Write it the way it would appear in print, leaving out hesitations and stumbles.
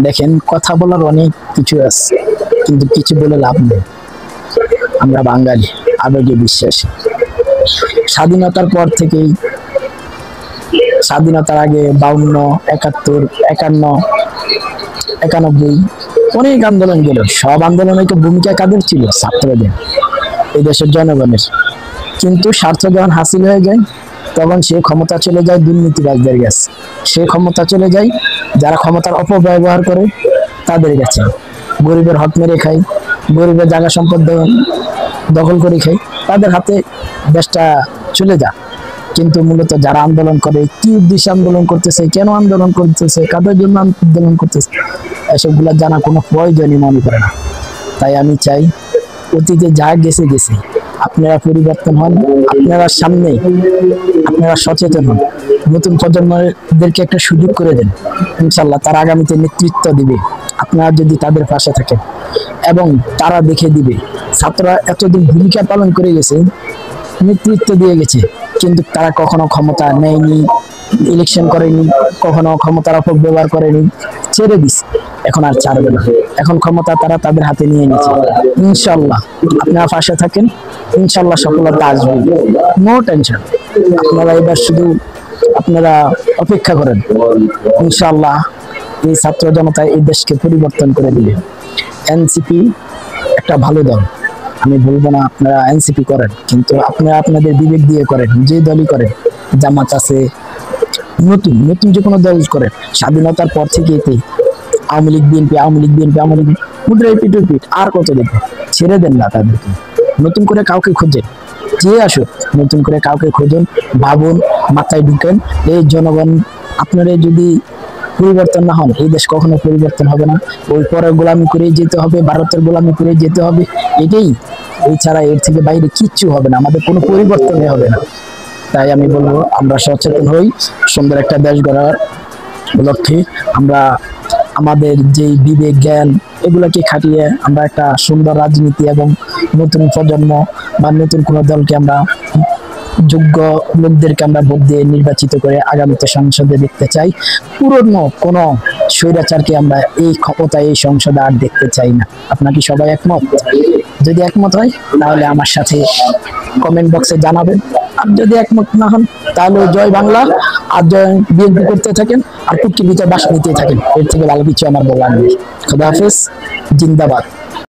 দেখেন, কথা বলার অনেক কিছু আছে, কিন্তু কিছু বলে লাভ নেই। আমরা বাঙালি, আবেগে বিশ্বাসী। স্বাধীনতার পর থেকেই, স্বাধীনতার আগে 52, 71, 51, 91 অনেক আন্দোলন গেল। সব আন্দোলনে তো ভূমিকা কাদের ছিল? ছাত্রদের, এই দেশের জনগণের। কিন্তু স্বার্থ যখন হাসিল হয়ে যায়, তখন সে ক্ষমতা চলে যায় দুর্নীতিবাজদের কাছে, সে ক্ষমতা চলে যায় যারা ক্ষমতার অপব্যবহার করে তাদের কাছে। গরিবের হক মেরে খায়, গরিবের জায়গা সম্পদ দখল করে খায়, তাদের হাতে দেশটা চলে যায়। কিন্তু মূলত যারা আন্দোলন করে, কি উদ্দেশ্যে আন্দোলন করতেছে, কেন আন্দোলন করতেছে, কাদের জন্য আন্দোলন করতেছে, এসবগুলো জানা কোনো প্রয়োজনই মনে করে না। তাই আমি চাই, অতীতে যা গেছে গেছে, আপনারা পরিবর্তন হন, আপনারা সামনে, আপনারা সচেতন হন, নতুন প্রজন্মদেরকে একটা সুযোগ করে দেন। ইনশাল্লাহ তারা আগামীতে নেতৃত্ব দিবে, আপনারা যদি তাদের পাশে থাকেন, এবং তারা দেখে দিবে। ছাত্ররা এতদিন ভূমিকা পালন করে গেছে, নেতৃত্ব দিয়ে গেছে, কিন্তু তারা কখনো ক্ষমতা নেয়নি, ইলেকশন করেনি, কখনো ক্ষমতার অপব্যবহার করেনি, ছেড়ে দিস। এখন আর ছাড়বে না, এখন ক্ষমতা তারা তাদের হাতে নিয়ে নিচ্ছে। ইনশাল্লাহ আপনারা পাশে থাকেন, ইনশাল্লাহ সফলতা আসবে, নো টেনশন। আপনারা এবার শুধু আপনারা অপেক্ষা করেন, ইনশাল্লাহ এই ছাত্র জনতা এই দেশকে পরিবর্তন করে দিবে। এনসিপি একটা ভালো দল, আমি বলবো না আপনারা এনসিপি করেন, কিন্তু আপনারা আপনাদের বিবেক দিয়ে করেন, যে দলই করেন। জামাত আছে, নতুন নতুন যে কোনো দল করেন। স্বাধীনতার পর থেকে আওয়ামী লীগ, বিএনপি, আওয়ামী লীগ, বিএনপি, আওয়ামী লীগ, মুদ্রায় পিট আর কত দেখবেন? ছেড়ে দেন না তাদেরকে, নতুন করে কাউকে খুঁজেন, যে আসুক নতুন করে কাউকে খুঁজুন, ভাবুন, মাথায় ঢুকেন। এই জনগণ, আপনারা যদি পরিবর্তন না হন, এই দেশ কখনো পরিবর্তন হবে না। ওই পরে গোলামি করে যেতে হবে, ভারতের গোলামি করে যেতে হবে, এটাই। এছাড়া এর থেকে বাইরে কিচ্ছু হবে না, আমাদের কোনো পরিবর্তনই হবে না। তাই আমি বলবো, আমরা সচেতন হই, সুন্দর একটা দেশ গড়ার লক্ষ্যে আমরা আমাদের যে বিবেক জ্ঞান এগুলোকে খাটিয়ে আমরা একটা সুন্দর রাজনীতি এবং নতুন প্রজন্ম বা নতুন কোনো দলকে আমরা, যোগ্য লোকদেরকে আমরা ভোট দিয়ে নির্বাচিত করে আগামীতে সংসদে দেখতে চাই। পুরনো কোনো স্বৈরাচারকে আমরা এই ক্ষমতায়, এই সংসদে আর দেখতে চাই না। আপনার কি সবাই একমত? যদি একমত হয় তাহলে আমার সাথে কমেন্ট বক্সে জানাবেন, আর যদি একমত না হন তাহলে জয় বাংলা আর জয় বিএনপি করতে থাকেন, আর টুকির ভিতরে বাস নিতে থাকেন। এর থেকে ভালো কিছু আমার বলার নেই। খোদা হাফেজ, জিন্দাবাদ।